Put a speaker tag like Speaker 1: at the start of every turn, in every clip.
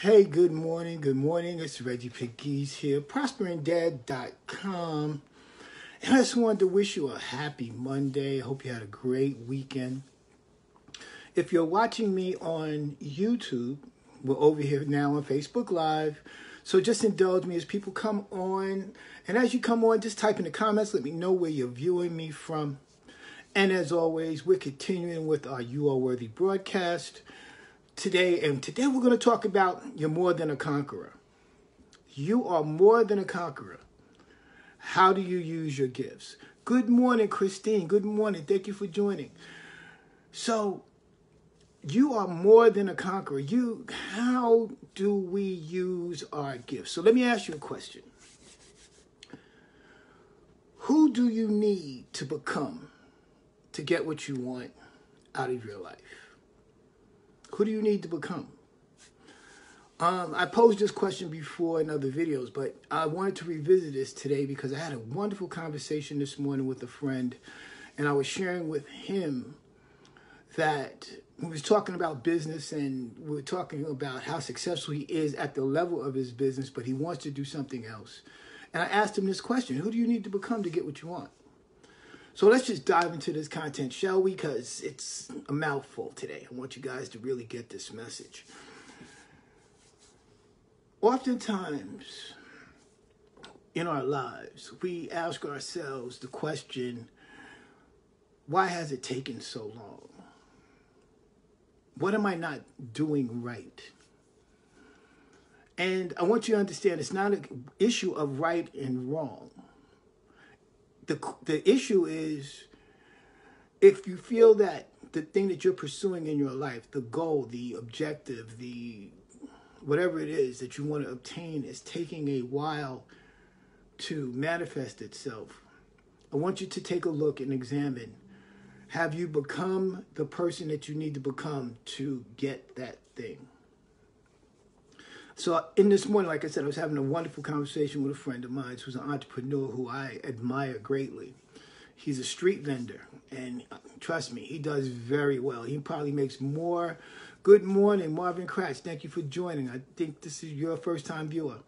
Speaker 1: Hey, good morning. Good morning. It's Reggie Pegues here, prosperingdad.com. And I just wanted to wish you a happy Monday. I hope you had a great weekend. If you're watching me on YouTube, we're over here now on Facebook Live. So just indulge me as people come on. And as you come on, just type in the comments. Let me know where you're viewing me from. And as always, we're continuing with our You Are Worthy broadcast today. And today we're going to talk about you're more than a conqueror. You are more than a conqueror. How do you use your gifts? Good morning, Christine. Good morning. Thank you for joining. So, you are more than a conqueror. How do we use our gifts? So let me ask you a question. Who do you need to become to get what you want out of your life? Who do you need to become? I posed this question before in other videos, but I wanted to revisit this today because I had a wonderful conversation this morning with a friend, and I was sharing with him that we was talking about business, and we were talking about how successful he is at the level of his business, but he wants to do something else. And I asked him this question: who do you need to become to get what you want? So let's just dive into this content, shall we? Because it's a mouthful today. I want you guys to really get this message. Oftentimes in our lives, we ask ourselves the question, why has it taken so long? What am I not doing right? And I want you to understand it's not an issue of right and wrong. The issue is if you feel that the thing that you're pursuing in your life, the goal, the objective, the whatever it is that you want to obtain is taking a while to manifest itself, I want you to take a look and examine, have you become the person that you need to become to get that thing? So in this morning, like I said, I was having a wonderful conversation with a friend of mine who's an entrepreneur who I admire greatly. He's a street vendor, and trust me, he does very well. He probably makes more. Good morning, Marvin Kratz. Thank you for joining. I think this is your first-time viewer.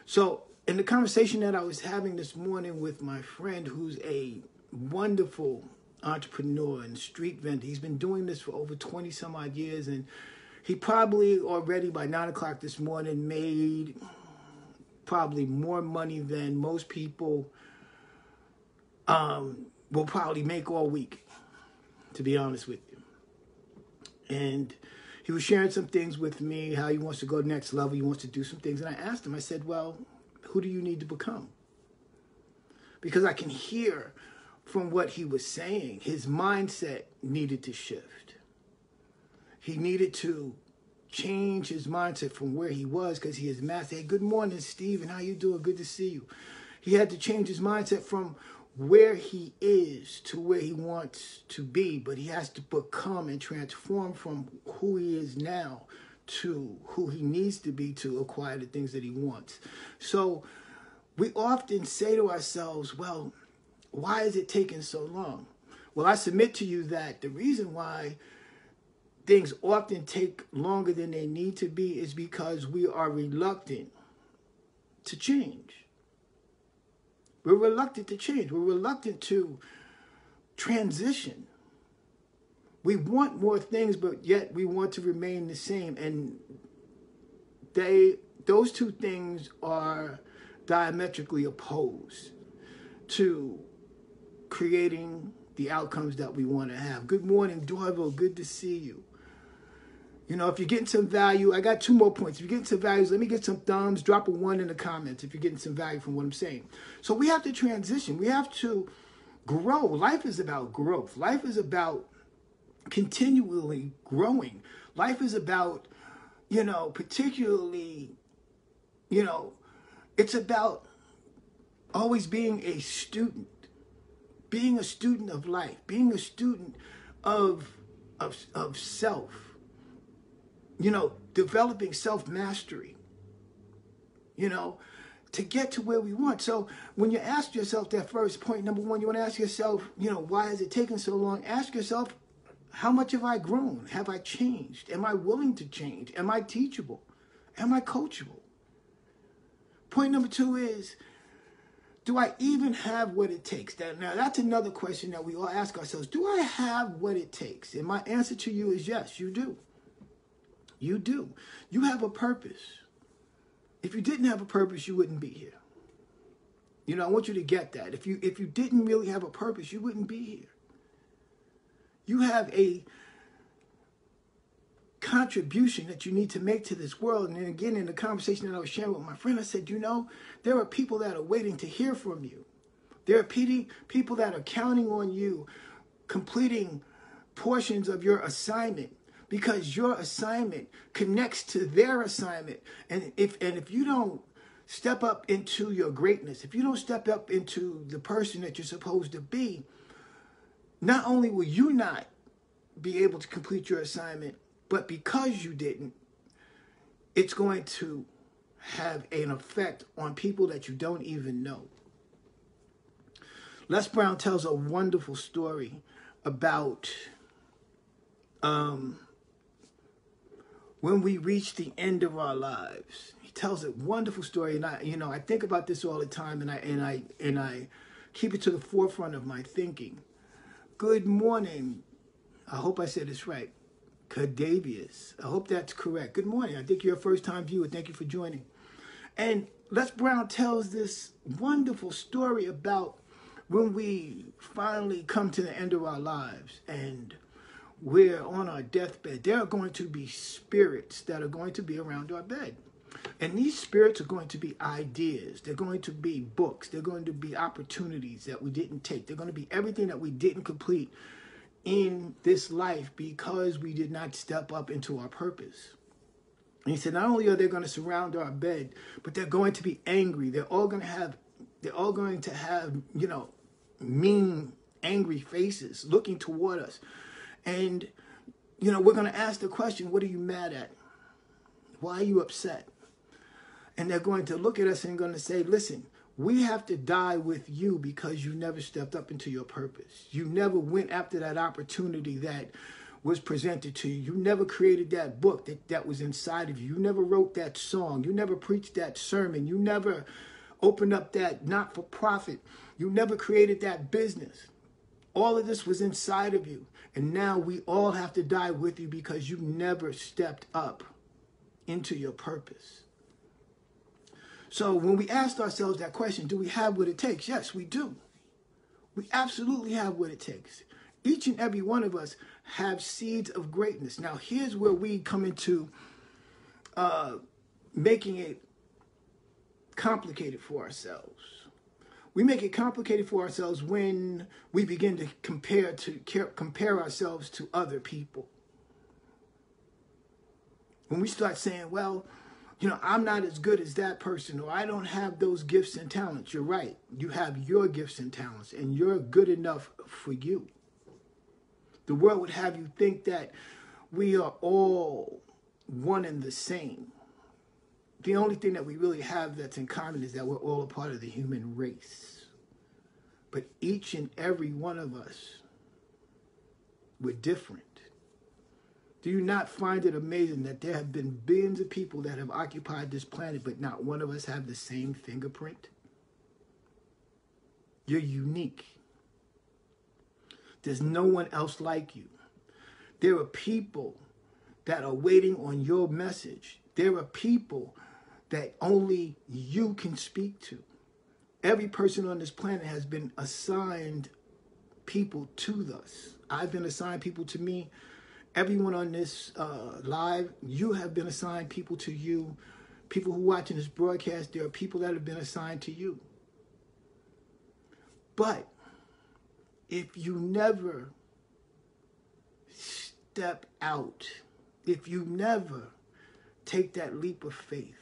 Speaker 1: So in the conversation that I was having this morning with my friend who's a wonderful entrepreneur and street vendor, he's been doing this for over 20-some-odd years, and he probably already by 9 o'clock this morning made probably more money than most people will probably make all week, to be honest with you. And he was sharing some things with me, how he wants to go to the next level, he wants to do some things. And I asked him, I said, well, who do you need to become? Because I can hear from what he was saying, his mindset needed to shift. He needed to change his mindset from where he was because he is master. Hey, good morning, Stephen. How you doing? Good to see you. He had to change his mindset from where he is to where he wants to be, but he has to become and transform from who he is now to who he needs to be to acquire the things that he wants. So we often say to ourselves, well, why is it taking so long? Well, I submit to you that the reason why things often take longer than they need to be is because we are reluctant to change. We're reluctant to change. We're reluctant to transition. We want more things, but yet we want to remain the same. And those two things are diametrically opposed to creating the outcomes that we want to have. Good morning, Dorville. Good to see you. You know, if you're getting some value, I got 2 more points. If you're getting some values, let me get some thumbs. Drop a 1 in the comments if you're getting some value from what I'm saying. So we have to transition. We have to grow. Life is about growth. Life is about continually growing. Life is about, particularly, it's about always being a student of life, being a student of self. Developing self-mastery, to get to where we want. So when you ask yourself that first point, number 1, you want to ask yourself, why has it taken so long? Ask yourself, how much have I grown? Have I changed? Am I willing to change? Am I teachable? Am I coachable? Point number 2 is, do I even have what it takes? Now, that's another question that we all ask ourselves. Do I have what it takes? And my answer to you is yes, you do. You do. You have a purpose. If you didn't have a purpose, you wouldn't be here. You know, I want you to get that. If you didn't really have a purpose, you wouldn't be here. You have a contribution that you need to make to this world. And then again, in the conversation that I was sharing with my friend, I said, you know, there are people that are waiting to hear from you. There are people that are counting on you completing portions of your assignment, because your assignment connects to their assignment. And if you don't step up into your greatness, if you don't step up into the person that you're supposed to be, not only will you not be able to complete your assignment, but because you didn't, it's going to have an effect on people that you don't even know. Les Brown tells a wonderful story about when we reach the end of our lives. He tells a wonderful story, and I think about this all the time, and I keep it to the forefront of my thinking. Good morning. I hope I said this right. Cadavius. I hope that's correct. Good morning. I think you're a first-time viewer. Thank you for joining. And Les Brown tells this wonderful story about when we finally come to the end of our lives and we're on our deathbed. There are going to be spirits that are going to be around our bed. And these spirits are going to be ideas. They're going to be books. They're going to be opportunities that we didn't take. They're going to be everything that we didn't complete in this life because we did not step up into our purpose. And he said, not only are they going to surround our bed, but they're going to be angry. They're all going to have, mean, angry faces looking toward us. And, we're going to ask the question, what are you mad at? Why are you upset? And they're going to look at us and going to say, listen, we have to die with you because you never stepped up into your purpose. You never went after that opportunity that was presented to you. You never created that book that was inside of you. You never wrote that song. You never preached that sermon. You never opened up that not-for-profit. You never created that business. All of this was inside of you. And now we all have to die with you because you never stepped up into your purpose. So when we asked ourselves that question, do we have what it takes? Yes, we do. We absolutely have what it takes. Each and every one of us have seeds of greatness. Now, here's where we come into making it complicated for ourselves. We make it complicated for ourselves when we begin to compare ourselves to other people. When we start saying, well, I'm not as good as that person, or I don't have those gifts and talents. You're right. You have your gifts and talents, and you're good enough for you. The world would have you think that we are all one and the same. The only thing that we really have that's in common is that we're all a part of the human race. But each and every one of us, we're different. Do you not find it amazing that there have been billions of people that have occupied this planet, but not one of us have the same fingerprint? You're unique. There's no one else like you. There are people that are waiting on your message. There are people that only you can speak to. Every person on this planet has been assigned people to us. I've been assigned people to me. Everyone on this live, you have been assigned people to you. People who are watching this broadcast, there are people that have been assigned to you. But if you never step out, if you never take that leap of faith,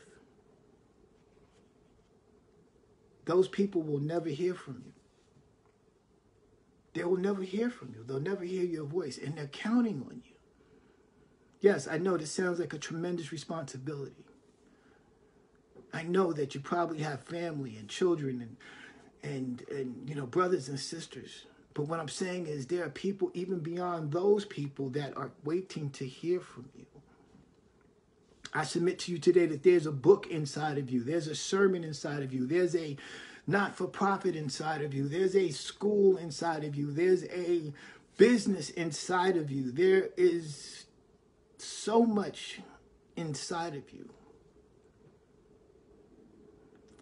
Speaker 1: those people will never hear from you. They will never hear from you. They'll never hear your voice, and they're counting on you. Yes, I know this sounds like a tremendous responsibility. I know that you probably have family and children and brothers and sisters. But what I'm saying is there are people even beyond those people that are waiting to hear from you. I submit to you today that there's a book inside of you. There's a sermon inside of you. There's a not-for-profit inside of you. There's a school inside of you. There's a business inside of you. There is so much inside of you.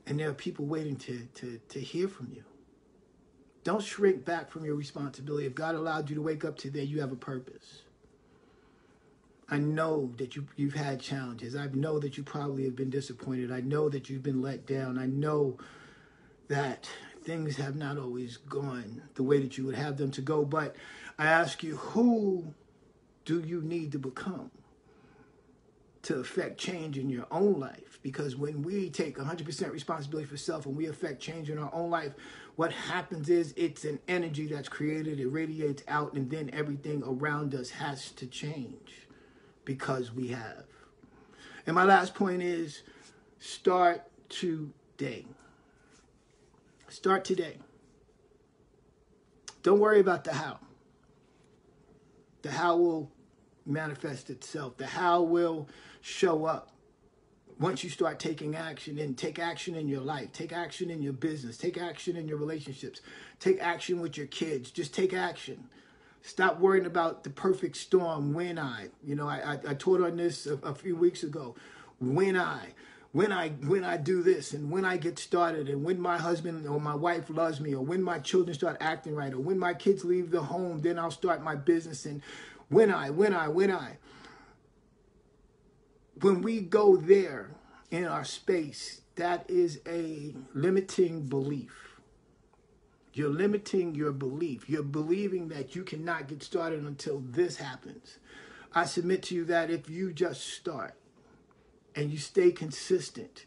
Speaker 1: And there are people waiting to hear from you. Don't shrink back from your responsibility. If God allowed you to wake up today, you have a purpose. I know that you've had challenges. I know that you probably have been disappointed. I know that you've been let down. I know that things have not always gone the way that you would have them to go. But I ask you, who do you need to become to affect change in your own life? Because when we take 100% responsibility for self and we affect change in our own life, what happens is it's an energy that's created, it radiates out, and then everything around us has to change because we have. And my last point is start today. Start today. Don't worry about the how. The how will manifest itself. The how will show up once you start taking action, and take action in your life, take action in your business, take action in your relationships, take action with your kids. Just take action. Stop worrying about the perfect storm. When I taught on this a few weeks ago. When I do this, and when I get started, and when my husband or my wife loves me, or when my children start acting right, or when my kids leave the home, then I'll start my business. And when we go there in our space, that is a limiting belief. You're limiting your belief. You're believing that you cannot get started until this happens. I submit to you that if you just start and you stay consistent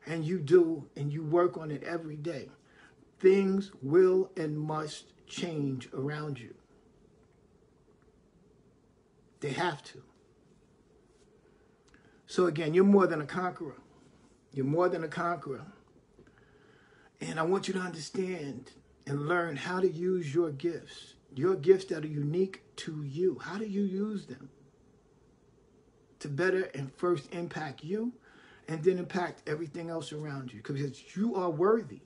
Speaker 1: and you do and you work on it every day, things will and must change around you. They have to. So again, you're more than a conqueror. You're more than a conqueror. And I want you to understand and learn how to use your gifts that are unique to you. How do you use them to better and first impact you and then impact everything else around you? Because you are worthy.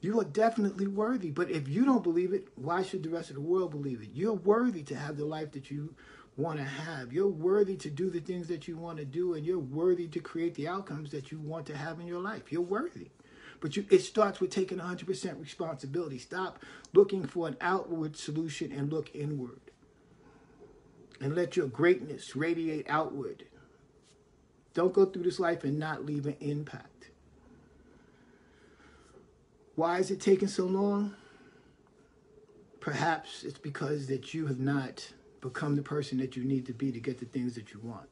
Speaker 1: You are definitely worthy. But if you don't believe it, why should the rest of the world believe it? You're worthy to have the life that you want to have. You're worthy to do the things that you want to do, and you're worthy to create the outcomes that you want to have in your life. You're worthy. But it starts with taking 100% responsibility. Stop looking for an outward solution and look inward. And let your greatness radiate outward. Don't go through this life and not leave an impact. Why is it taking so long? Perhaps it's because that you have not become the person that you need to be to get the things that you want.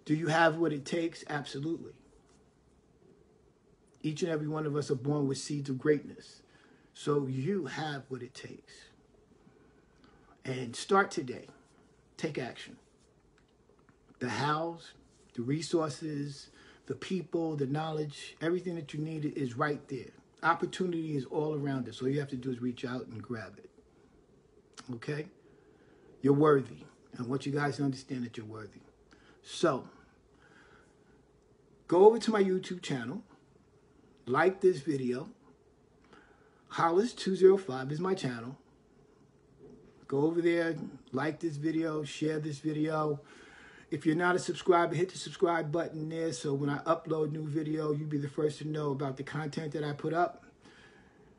Speaker 1: Do you have what it takes? Absolutely. Each and every one of us are born with seeds of greatness. So you have what it takes. And start today. Take action. The hows, the resources, the people, the knowledge, everything that you need is right there. Opportunity is all around us. All you have to do is reach out and grab it. Okay? You're worthy. I want you guys to understand that you're worthy. So, go over to my YouTube channel. Like this video. Hollis205 is my channel. Go over there, like this video, share this video. If you're not a subscriber, hit the subscribe button there so when I upload new video, you'll be the first to know about the content that I put up.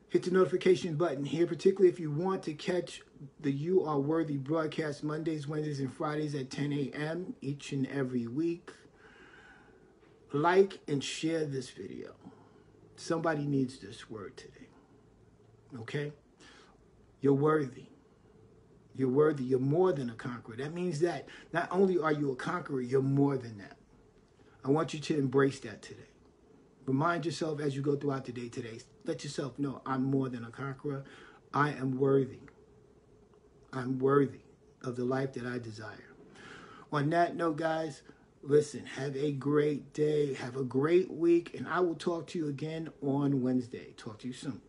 Speaker 1: Hit the notification button here, particularly if you want to catch the You Are Worthy broadcast Mondays, Wednesdays, and Fridays at 10 a.m. each and every week. Like and share this video. Somebody needs this word today. Okay? You're worthy. You're worthy. You're more than a conqueror. That means that not only are you a conqueror, you're more than that. I want you to embrace that today. Remind yourself as you go throughout the day today. Let yourself know, I'm more than a conqueror. I am worthy. I'm worthy of the life that I desire. On that note, guys, listen, have a great day. Have a great week. And I will talk to you again on Wednesday. Talk to you soon.